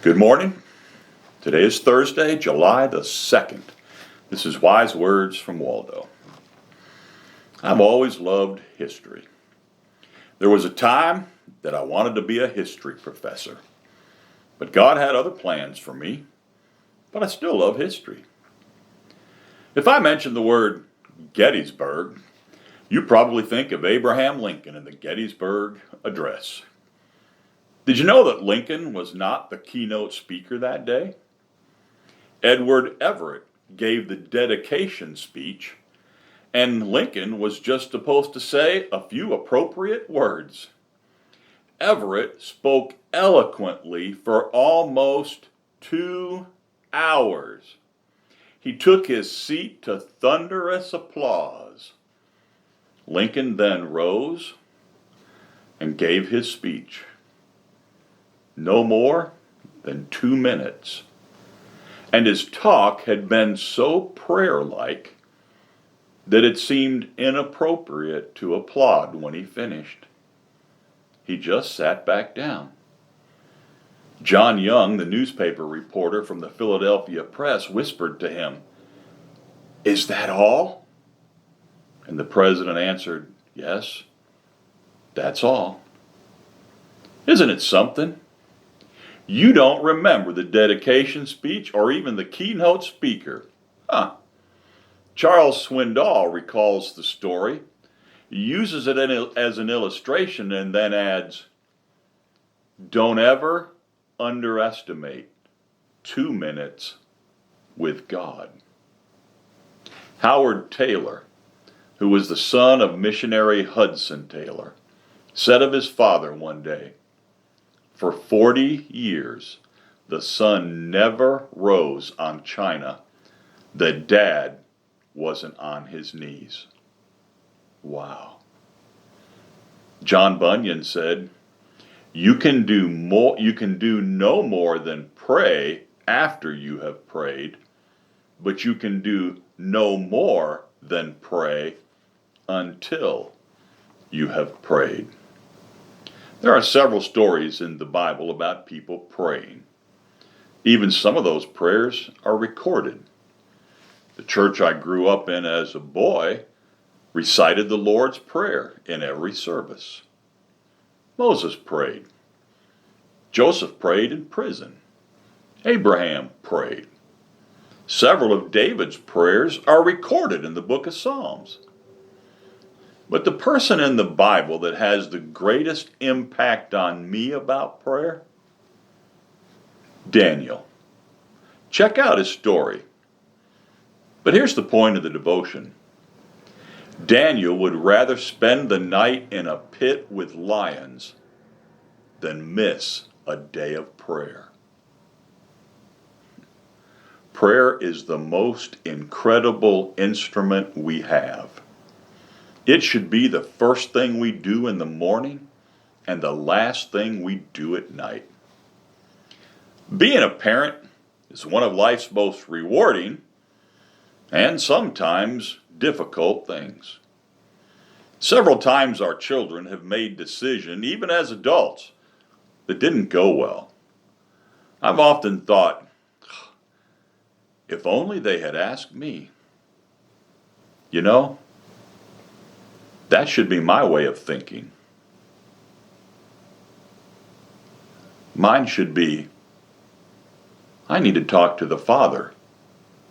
Good morning. Today is Thursday, July the 2nd. This is Wise Words from Waldo. I've always loved history. There was a time that I wanted to be a history professor, but God had other plans for me, but I still love history. If I mention the word Gettysburg, you probably think of Abraham Lincoln and the Gettysburg Address. Did you know that Lincoln was not the keynote speaker that day? Edward Everett gave the dedication speech, and Lincoln was just supposed to say a few appropriate words. Everett spoke eloquently for almost 2 hours. He took his seat to thunderous applause. Lincoln then rose and gave his speech. No more than 2 minutes. And his talk had been so prayer-like that it seemed inappropriate to applaud when he finished. He just sat back down. John Young, the newspaper reporter from the Philadelphia Press, whispered to him, "Is that all?" And the president answered, "Yes, that's all." Isn't it something? You don't remember the dedication speech or even the keynote speaker. Charles Swindoll recalls the story, uses it as an illustration, and then adds, "Don't ever underestimate 2 minutes with God." Howard Taylor, who was the son of missionary Hudson Taylor, said of his father one day, "For 40 years, the sun never rose on China that Dad wasn't on his knees." Wow. John Bunyan said, you can do no more than pray after you have prayed, but you can do no more than pray until you have prayed. There are several stories in the Bible about people praying. Even some of those prayers are recorded. The church I grew up in as a boy recited the Lord's Prayer in every service. Moses prayed. Joseph prayed in prison. Abraham prayed. Several of David's prayers are recorded in the book of Psalms. But the person in the Bible that has the greatest impact on me about prayer? Daniel. Check out his story. But here's the point of the devotion. Daniel would rather spend the night in a pit with lions than miss a day of prayer. Prayer is the most incredible instrument we have. It should be the first thing we do in the morning and the last thing we do at night. Being a parent is one of life's most rewarding and sometimes difficult things. Several times our children have made decisions, even as adults, that didn't go well. I've often thought, if only they had asked me. You know, that should be my way of thinking. Mine should be, I need to talk to the Father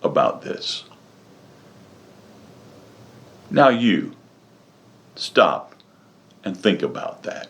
about this. Now you, stop and think about that.